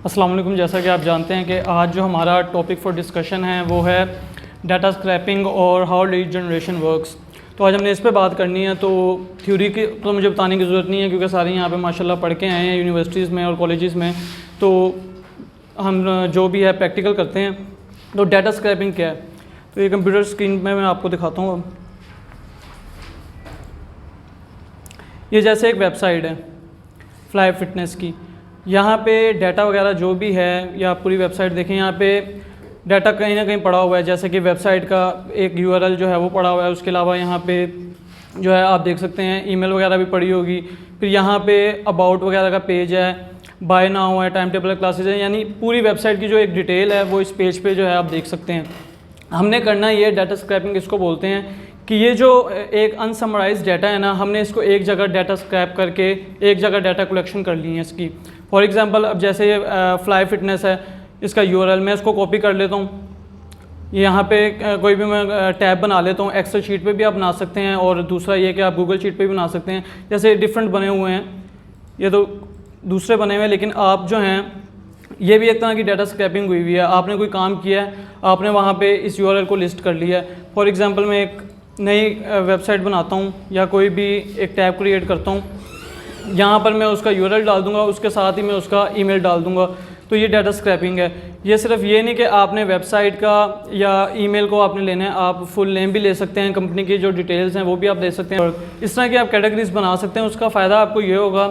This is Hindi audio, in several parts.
अस्सलाम वालेकुम। जैसा कि आप जानते हैं कि आज जो हमारा टॉपिक फॉर डिस्कशन है वो है डाटा स्क्रैपिंग और हाउ लीड जनरेशन वर्क्स। तो आज हमने इस पे बात करनी है। तो थ्योरी की तो मुझे बताने की ज़रूरत नहीं है क्योंकि सारे यहाँ पे माशाल्लाह पढ़ के आए हैं यूनिवर्सिटीज़ में और कॉलेजेस में। तो हम जो भी है प्रैक्टिकल करते हैं। तो डाटा स्क्रैपिंग क्या है, तो ये कंप्यूटर स्क्रीन में मैं आपको दिखाता हूँ। ये जैसे एक वेबसाइट है फ्लाई फिटनेस की, यहाँ पे डाटा वगैरह जो भी है, या आप पूरी वेबसाइट देखें, यहाँ पे डाटा कहीं ना कहीं पड़ा हुआ है। जैसे कि वेबसाइट का एक यूआरएल जो है वो पड़ा हुआ है, उसके अलावा यहाँ पे जो है आप देख सकते हैं ईमेल वगैरह भी पड़ी होगी। फिर यहाँ पे अबाउट वगैरह का पेज है, बाय नाउ है, टाइम टेबल क्लासेज है, यानी पूरी वेबसाइट की जो एक डिटेल है वो इस पेज पे जो है आप देख सकते हैं। हमने करना ये डाटा स्क्रैपिंग इसको बोलते हैं कि ये जो एक अनसमराइज डाटा है ना, हमने इसको एक जगह डाटा स्क्रैप करके एक जगह डाटा कलेक्शन कर ली है इसकी। फॉर एग्जांपल अब जैसे ये फ्लाई फिटनेस है, इसका यूआरएल मैं इसको कॉपी कर लेता हूँ। यहाँ पे कोई भी मैं टैब बना लेता हूँ। एक्सेल शीट पे भी आप बना सकते हैं, और दूसरा ये कि आप गूगल शीट पे भी बना सकते हैं। जैसे डिफरेंट बने हुए हैं, ये तो दूसरे बने हुए हैं, लेकिन आप जो हैं ये भी एक तरह की डाटा स्क्रैपिंग हुई हुई है। आपने कोई काम किया है, आपने वहाँ पे इस यूआरएल को लिस्ट कर लिया है। फॉर एग्जांपल मैं एक नई वेबसाइट बनाता हूँ या कोई भी एक टैब क्रिएट करता हूँ, यहाँ पर मैं उसका यूआरएल डाल दूँगा, उसके साथ ही मैं उसका ईमेल डाल दूँगा। तो ये डाटा स्क्रैपिंग है। ये सिर्फ ये नहीं कि आपने वेबसाइट का या ईमेल को आपने लेना है, आप फुल नेम भी ले सकते हैं, कंपनी की जो डिटेल्स हैं वो भी आप दे सकते हैं। और इस तरह की आप कैटेगरीज बना सकते हैं। उसका फ़ायदा आपको ये होगा,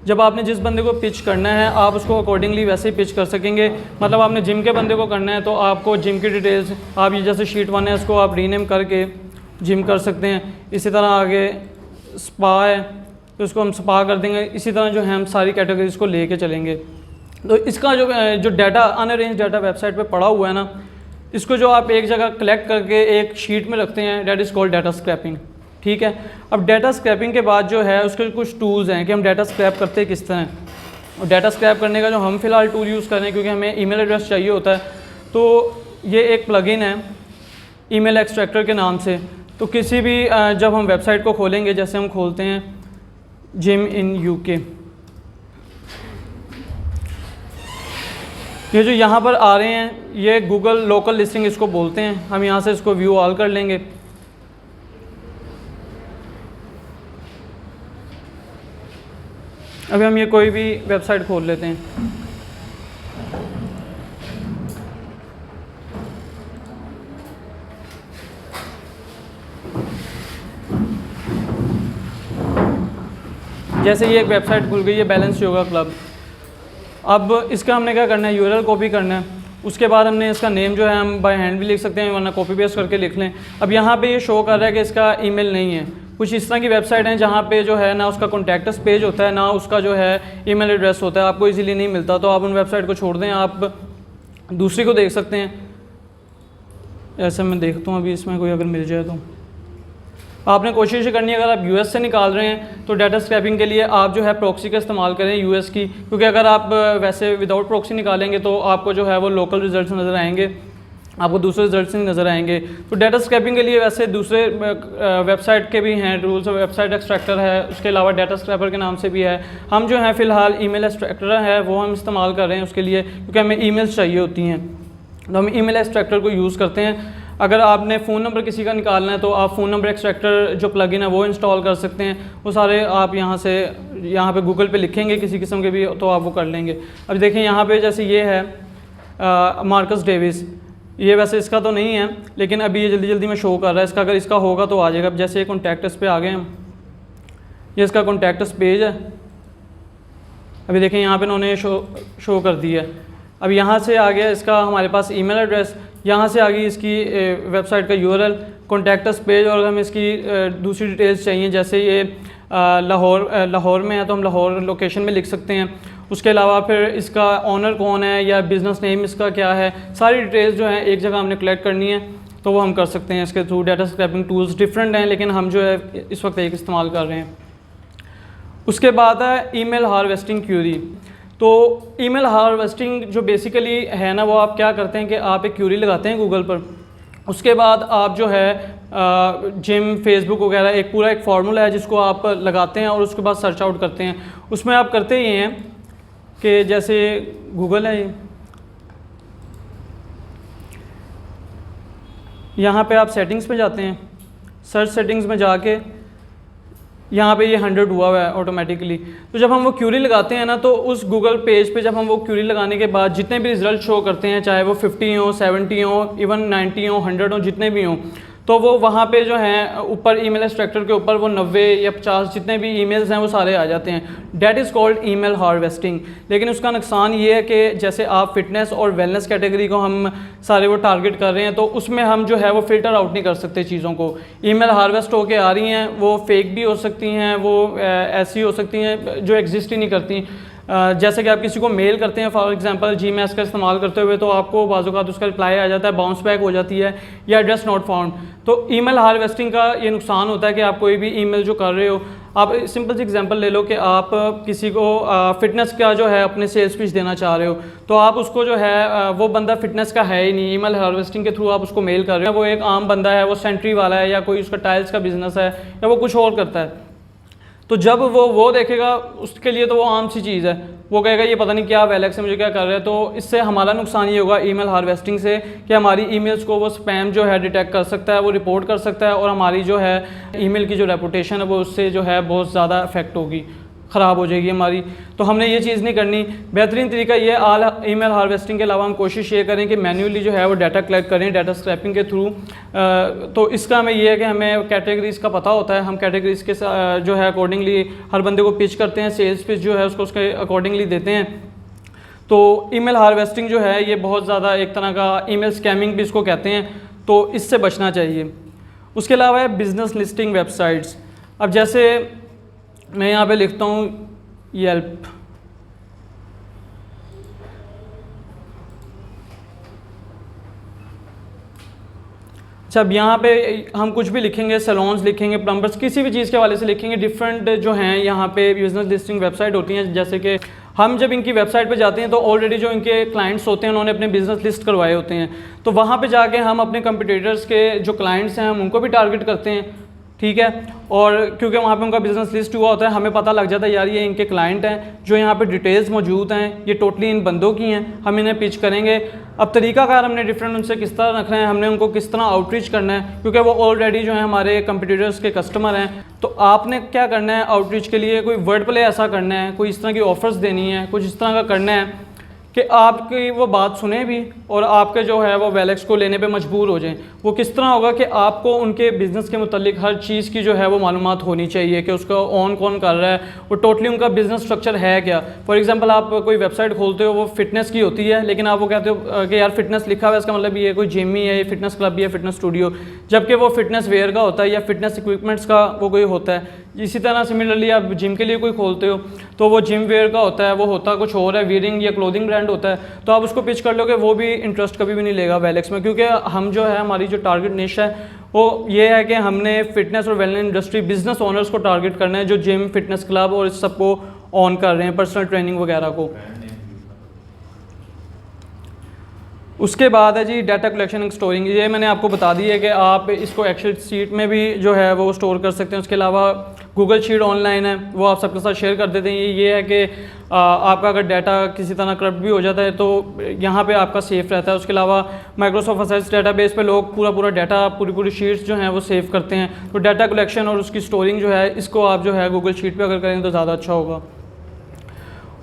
जब आपने जिस बंदे को पिच करना है आप उसको अकॉर्डिंगली वैसे ही पिच कर सकेंगे। मतलब आपने जिम के बंदे को करना है तो आपको जिम की डिटेल्स, आप ये जैसे शीट 1 है उसको आप रीनेम करके जिम कर सकते हैं। इसी तरह आगे स्पा है तो उसको हम स्पा कर देंगे। इसी तरह जो है हम सारी कैटेगरीज को लेके चलेंगे। तो इसका जो डाटा अनअरेंज डाटा वेबसाइट पे पड़ा हुआ है ना, इसको जो आप एक जगह कलेक्ट करके एक शीट में रखते हैं, that is called data scraping. ठीक है। अब डाटा स्क्रैपिंग के बाद जो है उसके कुछ टूल्स हैं कि हम डाटा स्क्रैप करते हैं किस तरह। और डाटा स्क्रैप करने का जो हम फ़िलहाल टूल यूज़ कर रहे हैं, क्योंकि हमें ईमेल एड्रेस चाहिए होता है, तो ये एक प्लगइन है ईमेल एक्सट्रैक्टर के नाम से। तो किसी भी जब हम वेबसाइट को खोलेंगे, जैसे हम खोलते हैं जिम इन यूके, ये जो यहाँ पर आ रहे हैं ये गूगल लोकल लिस्टिंग इसको बोलते हैं। हम यहाँ से इसको व्यू ऑल कर लेंगे। अभी हम ये कोई भी वेबसाइट खोल लेते हैं। जैसे ये एक वेबसाइट खुल गई है, बैलेंस योगा क्लब। अब इसका हमने क्या करना है, यूआरएल कॉपी करना है। उसके बाद हमने इसका नेम जो है हम बाय हैंड भी लिख सकते हैं, वरना कॉपी पेस्ट करके लिख लें। अब यहाँ पे ये शो कर रहा है कि इसका ईमेल नहीं है। कुछ इस तरह की वेबसाइट हैं जहाँ पे जो है ना उसका कॉन्टैक्ट्स पेज होता है, ना उसका जो है ईमेल एड्रेस होता है, आपको इजीली नहीं मिलता। तो आप उन वेबसाइट को छोड़ दें, आप दूसरी को देख सकते हैं। ऐसे मैं देखता हूँ अभी इसमें कोई अगर मिल जाए तो। आपने कोशिश करनी है, अगर आप यूएस से निकाल रहे हैं तो डाटा स्क्रैपिंग के लिए आप जो है प्रॉक्सी का इस्तेमाल करें यूएस की, क्योंकि अगर आप वैसे विदाउट प्रॉक्सी निकालेंगे तो आपको जो है वो लोकल रिजल्ट्स नज़र आएंगे, आपको दूसरे रिजल्ट्स नहीं नज़र आएंगे। तो डाटा स्क्रैपिंग के लिए वैसे दूसरे वेबसाइट के भी हैं टूल्स, वेबसाइट एक्सट्रैक्टर है, उसके अलावा डाटा स्क्रैपर के नाम से भी है। हम जो है फ़िलहाल ईमेल एक्सट्रैक्टर है वो हम इस्तेमाल कर रहे हैं उसके लिए, क्योंकि हमें ईमेल्स चाहिए होती हैं। तो हम ईमेल एक्सट्रैक्टर को यूज़ करते हैं। अगर आपने फ़ोन नंबर किसी का निकालना है तो आप फ़ोन नंबर एक्सट्रैक्टर जो प्लगइन है वो इंस्टॉल कर सकते हैं। वो सारे आप यहाँ पे गूगल पे लिखेंगे किसी किस्म के भी, तो आप वो कर लेंगे। अब देखें यहाँ पे जैसे ये है मार्कस डेविस, ये वैसे इसका तो नहीं है लेकिन अभी ये जल्दी जल्दी में शो कर रहा है। इसका अगर इसका होगा तो आ जाएगा। अब जैसे कॉन्टैक्ट्स पे आ गए हम, ये इसका कॉन्टैक्ट्स पेज है। अभी देखें यहाँ पे उन्होंने शो कर दिया। अब यहाँ से आ गया इसका हमारे पास ईमेल एड्रेस, यहाँ से आ गई इसकी वेबसाइट का यूआरएल, कॉन्टैक्ट्स पेज, और हमें इसकी दूसरी डिटेल्स चाहिए। जैसे ये लाहौर में है तो हम लाहौर लोकेशन में लिख सकते हैं। उसके अलावा फिर इसका ऑनर कौन है या बिज़नेस नेम इसका क्या है, सारी डिटेल्स जो है एक जगह हमने कलेक्ट करनी है, तो वो हम कर सकते हैं इसके थ्रू। डाटा स्क्रैपिंग टूल्स डिफरेंट हैं, लेकिन हम जो है इस वक्त एक इस्तेमाल कर रहे हैं। उसके बाद है ईमेल हार्वेस्टिंग क्यूरी। तो ईमेल हार्वेस्टिंग जो बेसिकली है ना, वो आप क्या करते हैं कि आप एक क्यूरी लगाते हैं गूगल पर। उसके बाद आप जो है जिम, फेसबुक वगैरह एक पूरा एक फार्मूला है जिसको आप लगाते हैं और उसके बाद सर्च आउट करते हैं। उसमें आप करते ये हैं कि जैसे गूगल है, यहाँ पे आप सेटिंग्स में जाते हैं, सर्च सेटिंग्स में जाके यहाँ पे ये 100 हुआ हुआ है ऑटोमेटिकली। तो जब हम वो क्यूरी लगाते हैं ना, तो उस गूगल पेज पे जब हम वो क्यूरी लगाने के बाद जितने भी रिजल्ट शो करते हैं, चाहे वो 50 हो, 70 हो, इवन 90 हो, 100 हो, जितने भी हों, तो वो वहाँ पे जो हैं ऊपर ईमेल एक्सट्रैक्टर के ऊपर वो 90 या 50 जितने भी ईमेल्स हैं वो सारे आ जाते हैं। That is called email harvesting. लेकिन उसका नुकसान ये है कि जैसे आप फिटनेस और वेलनेस कैटेगरी को हम सारे वो टारगेट कर रहे हैं, तो उसमें हम जो है वो फ़िल्टर आउट नहीं कर सकते चीज़ों को। ईमेल हार्वेस्ट होके आ रही हैं, वो फेक भी हो सकती हैं, वो ऐसी हो सकती हैं जो एग्जिस्ट ही नहीं करती। जैसे कि आप किसी को मेल करते हैं फॉर एग्जांपल जीमेल का इस्तेमाल करते हुए, तो आपको बाज़-औक़ात उसका रिप्लाई आ जाता है, बाउंस बैक हो जाती है या एड्रेस नॉट फाउंड। तो ईमेल हार्वेस्टिंग का ये नुकसान होता है कि आप कोई भी ईमेल जो कर रहे हो, आप सिंपल सी एग्जांपल ले लो कि आप किसी को फिटनेस का जो है अपने सेल्स पिच देना चाह रहे हो, तो आप उसको जो है वो बंदा फिटनेस का है ही नहीं, ईमेल हार्वेस्टिंग के थ्रू आप उसको मेल कर रहे हो, वो एक आम बंदा है, वो सेंट्री वाला है या कोई उसका टाइल्स का बिजनेस है या वो कुछ और करता है। तो जब वो देखेगा, उसके लिए तो वो आम सी चीज़ है, वो कहेगा ये पता नहीं क्या वेलेक्स से मुझे क्या कर रहा है। तो इससे हमारा नुकसान ये होगा ईमेल हार्वेस्टिंग से कि हमारी ईमेल्स को वो स्पैम जो है डिटेक्ट कर सकता है, वो रिपोर्ट कर सकता है, और हमारी जो है ईमेल की जो रेपुटेशन है वो उससे जो है बहुत ज़्यादा इफेक्ट होगी, ख़राब हो जाएगी हमारी। तो हमने ये चीज़ नहीं करनी। बेहतरीन तरीका ये ईमेल हार्वेस्टिंग के अलावा हम कोशिश ये करें कि मैन्युअली जो है वो डाटा कलेक्ट करें डाटा स्क्रैपिंग के थ्रू। तो इसका हमें ये है कि हमें कैटेगरीज़ का पता होता है, हम कैटेगरीज़ के जो है अकॉर्डिंगली हर बंदे को पिच करते हैं, सेल्स पिच जो है उसको उसके अकॉर्डिंगली देते हैं। तो ईमेल हार्वेस्टिंग जो है ये बहुत ज़्यादा एक तरह का ईमेल स्कैमिंग भी इसको कहते हैं, तो इससे बचना चाहिए। उसके अलावा है बिज़नेस लिस्टिंग वेबसाइट्स। अब जैसे मैं यहाँ पे लिखता हूँ येल्प, अच्छा अब यहाँ पे हम कुछ भी लिखेंगे, सैलून्स लिखेंगे, प्लम्बर्स, किसी भी चीज़ के हवाले से लिखेंगे, डिफरेंट जो हैं यहाँ पे बिजनेस लिस्टिंग वेबसाइट होती हैं। जैसे कि हम जब इनकी वेबसाइट पे जाते हैं तो ऑलरेडी जो इनके क्लाइंट्स होते हैं उन्होंने अपने बिज़नेस लिस्ट करवाए होते हैं, तो वहाँ पे जाके हम अपने कंपटीटर्स के जो क्लाइंट्स हैं हम उनको भी टारगेट करते हैं, ठीक है। और क्योंकि वहाँ पे उनका बिज़नेस लिस्ट हुआ होता है, हमें पता लग जाता है यार ये इनके क्लाइंट हैं, जो यहाँ पे डिटेल्स मौजूद हैं ये टोटली इन बंदों की हैं, हम इन्हें पिच करेंगे। अब तरीकाकार हमने डिफरेंट उनसे किस तरह रखना है, हमने उनको किस तरह आउटरीच करना है, क्योंकि वो ऑलरेडी जो है हमारे कंपटीटर्स के कस्टमर हैं। तो आपने क्या करना है आउटरीच के लिए, कोई वर्ड प्ले ऐसा करना है, कोई इस तरह की ऑफर्स देनी है, कुछ इस तरह का करना है कि आपकी वो बात सुने भी और आपके जो है वो वेलेक्स को लेने पे मजबूर हो जाएं। वो किस तरह होगा कि आपको उनके बिज़नेस के मुतालिक हर चीज़ की जो है वो मालूमात होनी चाहिए कि उसका ऑन कौन कर रहा है, वो टोटली उनका बिज़नेस स्ट्रक्चर है क्या। फॉर एग्जांपल आप कोई वेबसाइट खोलते हो, वो फिटनेस की होती है, लेकिन आप वो कहते हो कि यार फिटनेस लिखा हुआ है, इसका मतलब ये कोई जिम ही है, ये फिटनेस क्लब ही है, फिटनेस स्टूडियो, जबकि वो फिटनेस वेयर का होता है या फिटनेस इक्विपमेंट्स का वो कोई होता है। इसी तरह सिमिलरली आप जिम के लिए कोई खोलते हो तो वो जिम वेयर का होता है, वो होता कुछ और है, वियरिंग या क्लोथिंग ब्रांड होता है। तो आप उसको पिच कर लोगे, वो भी इंटरेस्ट कभी भी नहीं लेगा वेलेक्स में, क्योंकि हम जो है हमारी जो टारगेट निश है वो ये है कि हमने फिटनेस और वेलनेस इंडस्ट्री बिजनेस ओनर्स को टारगेट करना है, जो जिम, फिटनेस क्लब और इस सबको ऑन कर रहे हैं, पर्सनल ट्रेनिंग वगैरह को। उसके बाद है जी डाटा कलेक्शन एंड स्टोरिंग। ये मैंने आपको बता दी है कि आप इसको एक्सेल शीट में भी जो है वो स्टोर कर सकते हैं। उसके अलावा गूगल शीट ऑनलाइन है, वो आप सबके साथ शेयर कर देते हैं। ये है कि आपका अगर डाटा किसी तरह करप्ट भी हो जाता है तो यहाँ पे आपका सेफ रहता है। उसके अलावा माइक्रोसॉफ्ट असेट्स डेटाबेस पे लोग पूरा डाटा, पूरी शीट्स जो हैं वो सेव करते हैं। तो डाटा कलेक्शन और उसकी स्टोरिंग जो है इसको आप जो है गूगल शीट पर अगर करें तो ज़्यादा अच्छा होगा।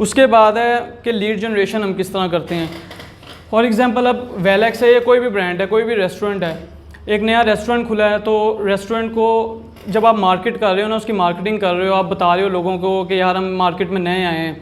उसके बाद है कि लीड जनरेशन हम किस तरह करते हैं। फॉर एग्ज़ाम्पल अब वेलेक्स है, ये कोई भी ब्रांड है, कोई भी रेस्टोरेंट है, एक नया रेस्टोरेंट खुला है, तो रेस्टोरेंट को जब आप मार्केट कर रहे हो ना, उसकी मार्केटिंग कर रहे हो, आप बता रहे हो लोगों को कि यार हम मार्केट में नए आए हैं,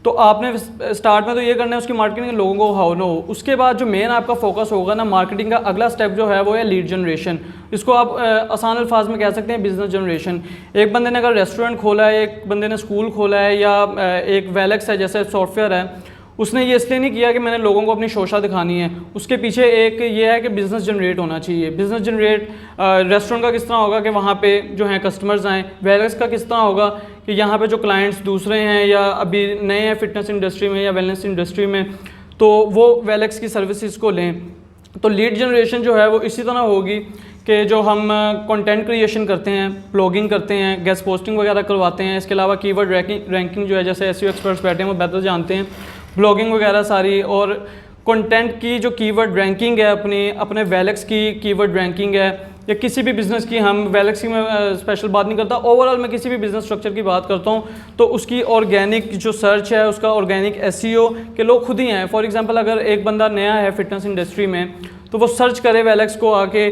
तो आपने स्टार्ट में तो ये करना है उसकी मार्केटिंग लोगों को हाउ नो। उसके बाद जो मेन आपका फोकस होगा ना मार्केटिंग का अगला स्टेप जो है वो है लीड जनरेशन। इसको आप आसान अल्फाज में कह सकते हैं बिजनेस जनरेशन। एक बंदे ने अगर रेस्टोरेंट खोला है, एक बंदे ने स्कूल खोला है, या एक वेलेक्स है जैसे सॉफ्टवेयर है, उसने ये इसलिए नहीं किया कि मैंने लोगों को अपनी शोशा दिखानी है, उसके पीछे एक ये है कि बिज़नेस जनरेट होना चाहिए। बिज़नेस जनरेट रेस्टोरेंट का किस तरह होगा कि वहाँ पे जो हैं कस्टमर्स आएँ, वेलेक्स का किस तरह होगा कि यहाँ पे जो क्लाइंट्स दूसरे हैं या अभी नए हैं फिटनेस इंडस्ट्री में या वेलनेस इंडस्ट्री में, तो वो वेलेक्स की सर्विसेज को लें। तो लीड जनरेशन जो है वो इसी तरह होगी कि जो हम कंटेंट क्रिएशन करते हैं, ब्लॉगिंग करते हैं, गेस्ट पोस्टिंग वगैरह करवाते हैं, इसके अलावा कीवर्ड रैंकिंग जो है, जैसे एसईओ एक्सपर्ट्स बैठे हैं वो बेहतर जानते हैं, ब्लॉगिंग वगैरह सारी, और कंटेंट की जो कीवर्ड रैंकिंग है, अपने वेलेक्स की कीवर्ड रैंकिंग है, या किसी भी बिज़नेस की, हम वेलेक्स की मैं स्पेशल बात नहीं करता, ओवरऑल मैं किसी भी बिज़नेस स्ट्रक्चर की बात करता हूँ, तो उसकी ऑर्गेनिक जो सर्च है, उसका ऑर्गेनिक एसईओ के लोग खुद ही हैं। फॉर एग्जांपल अगर एक बंदा नया है फिटनेस इंडस्ट्री में, तो वो सर्च करे वेलेक्स को आके,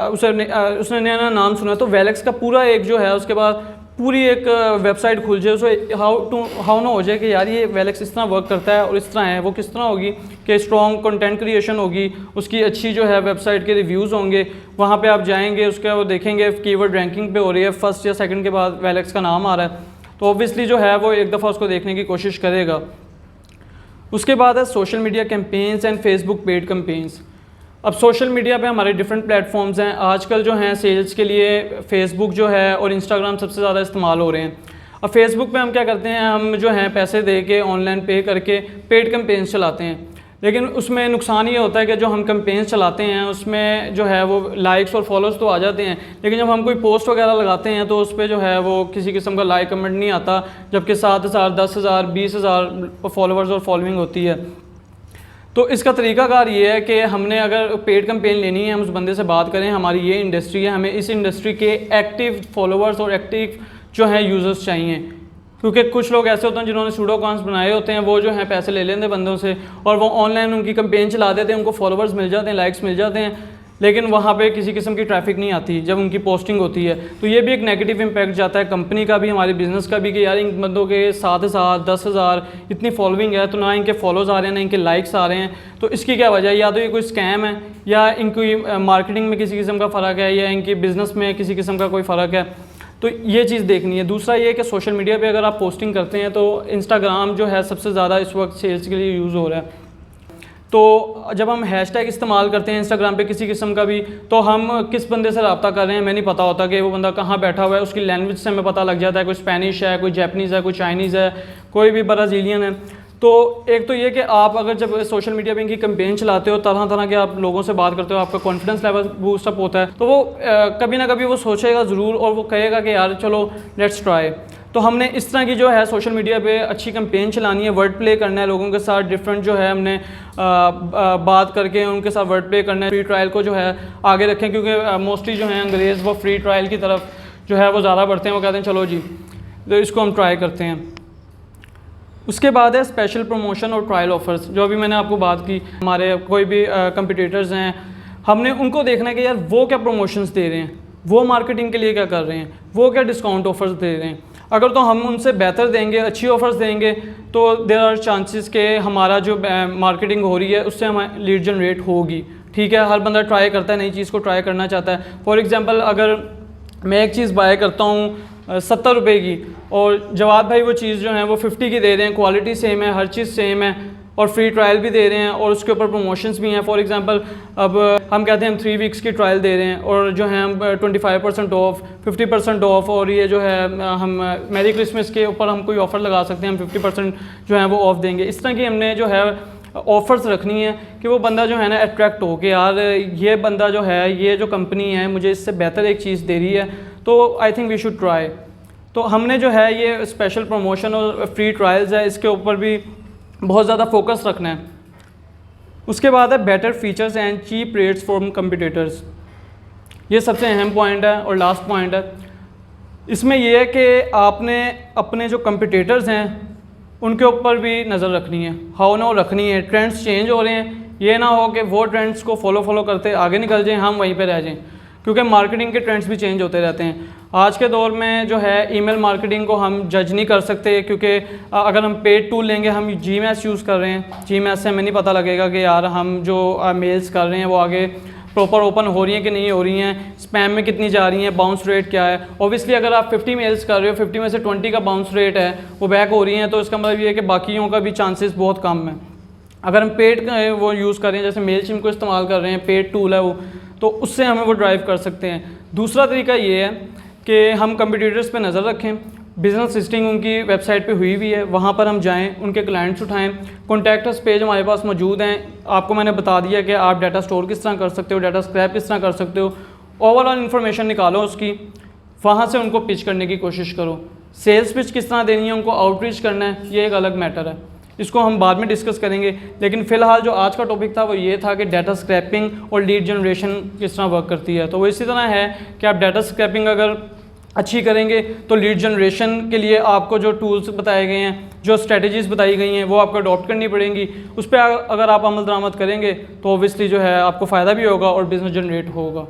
उसने नया नया नाम सुना, तो वेलेक्स का पूरा एक जो है उसके बाद पूरी एक वेबसाइट खुल जाए, उसे हाउ ना हो जाए कि यार ये वेलेक्स इस तरह वर्क करता है और इस तरह है, वो किस तरह होगी कि स्ट्रॉन्ग कंटेंट क्रिएशन होगी, उसकी अच्छी जो है वेबसाइट के रिव्यूज़ होंगे, वहाँ पे आप जाएंगे, उसका वो देखेंगे कीवर्ड रैंकिंग पे हो रही है, फर्स्ट या सेकंड के बाद वेलेक्स का नाम आ रहा है, तो ऑब्वियसली जो है वो एक दफ़ा उसको देखने की कोशिश करेगा। उसके बाद है social media campaigns and Facebook paid campaigns. अब सोशल मीडिया पे हमारे डिफरेंट प्लेटफॉर्म्स हैं, आजकल जो हैं सेल्स के लिए फेसबुक जो है और इंस्टाग्राम सबसे ज़्यादा इस्तेमाल हो रहे हैं। अब फेसबुक पे हम क्या करते हैं, हम जो हैं पैसे दे के ऑनलाइन पे करके पेड कैंपेन्स चलाते हैं, लेकिन उसमें नुकसान ये होता है कि जो हम कैंपेन्स चलाते हैं उसमें जो है वो लाइक्स और फॉलोअर्स तो आ जाते हैं, लेकिन जब हम कोई पोस्ट वगैरह लगाते हैं तो उस पर जो है वो किसी किस्म का लाइक कमेंट नहीं आता, जबकि 7,000 10,000 20,000 फॉलोअर्स और फॉलोइंग होती है। तो इसका तरीकाकार ये है कि हमने अगर पेड कैंपेन लेनी है, हम उस बंदे से बात करें, हमारी ये इंडस्ट्री है, हमें इस इंडस्ट्री के एक्टिव फॉलोअर्स और एक्टिव जो हैं यूज़र्स चाहिए, क्योंकि कुछ लोग ऐसे होते हैं जिन्होंने सूडो अकाउंट्स बनाए होते हैं, वो जो हैं पैसे ले लेते हैं बंदों से और वो ऑनलाइन उनकी कैंपेन चला देते हैं, उनको फॉलोअर्स मिल जाते हैं, लाइक्स मिल जाते हैं, लेकिन वहाँ पे किसी किस्म की ट्रैफिक नहीं आती जब उनकी पोस्टिंग होती है। तो ये भी एक नेगेटिव इम्पैक्ट जाता है कंपनी का भी, हमारे बिज़नेस का भी, कि यार इन बंदों के 7,000 10,000 इतनी फॉलोइंग है, तो ना इनके फॉलोज़ आ रहे हैं ना इनके लाइक्स आ रहे हैं, तो इसकी क्या वजह है? या तो ये कोई स्कैम है, या इनकी मार्केटिंग में किसी किस्म का फ़र्क है, या इनकी बिज़नेस में किसी किस्म का कोई फ़र्क है, तो ये चीज़ देखनी है। दूसरा ये कि सोशल मीडिया पे अगर आप पोस्टिंग करते हैं तो इंस्टाग्राम जो है सबसे ज़्यादा इस वक्त सेल्स के लिए यूज़ हो रहा है, तो जब हम हैशटैग इस्तेमाल करते हैं इंस्टाग्राम पे किसी किस्म का भी, तो हम किस बंदे से रब्ता कर रहे हैं हमें नहीं पता होता कि वो बंदा कहाँ बैठा हुआ है, उसकी लैंग्वेज से हमें पता लग जाता है, कोई स्पेनिश है, कोई जैपनीज़ है, कोई चाइनीज़ है, कोई भी ब्राज़ीलियन है। तो एक तो ये कि आप अगर जब सोशल मीडिया पे इनकी कैंपेन चलाते हो, तरह तरह के आप लोगों से बात करते हो, आपका कॉन्फिडेंस लेवल बूस्टअप होता है, तो वो कभी ना कभी वो सोचेगा ज़रूर और वो कहेगा कि यार चलो लेट्स ट्राई। तो हमने इस तरह की जो है सोशल मीडिया पे अच्छी कैंपेन चलानी है, वर्ड प्ले करना है लोगों के साथ, डिफरेंट जो है हमने बात करके उनके साथ वर्ड प्ले करना है, फ्री ट्रायल को जो है आगे रखें, क्योंकि मोस्टली जो है अंग्रेज़ वो फ्री ट्रायल की तरफ जो है वो ज़्यादा बढ़ते हैं, वो कहते हैं चलो जी तो इसको हम ट्राई करते हैं। उसके बाद है स्पेशल प्रमोशन और ट्रायल ऑफर्स, जो अभी मैंने आपको बात की, हमारे कोई भी कंपटीटर्स हैं, हमने उनको देखना है कि यार वो क्या प्रमोशंस दे रहे हैं, वो मार्केटिंग के लिए क्या कर रहे हैं, वो क्या डिस्काउंट ऑफर्स दे रहे हैं। अगर तो हम उनसे बेहतर देंगे, अच्छी ऑफर्स देंगे, तो देयर आर चांसेस के हमारा जो मार्केटिंग हो रही है उससे हमारी लीड जनरेट होगी। ठीक है, हर बंदा ट्राई करता है, नई चीज़ को ट्राई करना चाहता है। फॉर एग्जांपल अगर मैं एक चीज़ बाय करता हूँ 70 रुपये की और जवाद भाई वो चीज़ जो है वो 50 की दे रहे हैं, क्वालिटी सेम है, हर चीज़ सेम है और फ्री ट्रायल भी दे रहे हैं और उसके ऊपर प्रमोशंस भी हैं। फॉर एग्जांपल अब हम कहते हैं हम 3 वीक्स की ट्रायल दे रहे हैं और जो है हम 25% ऑफ, 50% ऑफ, और ये जो है हम मैरी क्रिसमस के ऊपर हम कोई ऑफ़र लगा सकते हैं, हम 50% जो है वो ऑफ देंगे। इस तरह की हमने जो है ऑफ़र्स रखनी है कि वो बंदा जो है ना अट्रैक्ट हो कि यार ये बंदा जो है, ये जो कंपनी है मुझे इससे बेहतर एक चीज़ दे रही है, तो I think we should try. तो हमने जो है ये स्पेशल प्रमोशन और फ्री ट्रायल्स है, इसके ऊपर भी बहुत ज़्यादा फोकस रखना है। उसके बाद है better features and cheap rates from competitors. ये सबसे अहम पॉइंट है और लास्ट पॉइंट है। इसमें यह है कि आपने अपने जो कंपटीटर्स हैं उनके ऊपर भी नज़र रखनी है, हाउ नो रखनी है। ट्रेंड्स चेंज हो रहे हैं, ये ना हो कि वो ट्रेंड्स को फॉलो करते आगे निकल जाएं, हम वहीं पे रह जाएं, क्योंकि मार्केटिंग के ट्रेंड्स भी चेंज होते रहते हैं। आज के दौर में जो है ईमेल मार्केटिंग को हम जज नहीं कर सकते, क्योंकि अगर हम पेड टूल लेंगे, हम जीमैस यूज़ कर रहे हैं, जीमैस से हमें नहीं पता लगेगा कि यार हम जो मेल्स कर रहे हैं वो आगे प्रॉपर ओपन हो रही हैं कि नहीं हो रही हैं, स्पैम में कितनी जा रही हैं, बाउंस रेट क्या है। ऑब्वियसली अगर आप 50 मेल्स कर रहे हो, 50 में से 20 का बाउंस रेट है, वो बैक हो रही हैं, तो इसका मतलब ये है कि बाकियों का भी चांसेस बहुत कम है। अगर हम पेड वो यूज़ कर रहे हैं, जैसे मेलचिम्प को इस्तेमाल कर रहे हैं, पेड टूल है वो, तो उससे हमें वो ड्राइव कर सकते हैं। दूसरा तरीका ये है कि हम कंपटीटर्स पे नज़र रखें, बिज़नेस लिस्टिंग उनकी वेबसाइट पे हुई हुई है, वहाँ पर हम जाएं, उनके क्लाइंट्स उठाएं, कॉन्टैक्ट अस पेज हमारे पास मौजूद हैं। आपको मैंने बता दिया कि आप डाटा स्टोर किस तरह कर सकते हो, डाटा स्क्रैप किस तरह कर सकते हो, ओवरऑल इन्फॉर्मेशन निकालो उसकी, वहाँ से उनको पिच करने की कोशिश करो। सेल्स पिच किस तरह देनी है, उनको आउटरीच करना है, ये एक अलग मैटर है, इसको हम बाद में डिस्कस करेंगे। लेकिन फ़िलहाल जो आज का टॉपिक था वो ये था कि डाटा स्क्रैपिंग और लीड जनरेशन किस तरह वर्क करती है। तो वो इसी तरह है कि आप डाटा स्क्रैपिंग अगर अच्छी करेंगे तो लीड जनरेशन के लिए आपको जो टूल्स बताए गए हैं, जो स्ट्रेटजीज़ बताई गई हैं, वो आपको अडॉप्ट करनी पड़ेंगी। उस पर अगर आप अमल दरामद करेंगे तो ऑब्वियसली जो है आपको फ़ायदा भी होगा और बिज़नेस जनरेट होगा।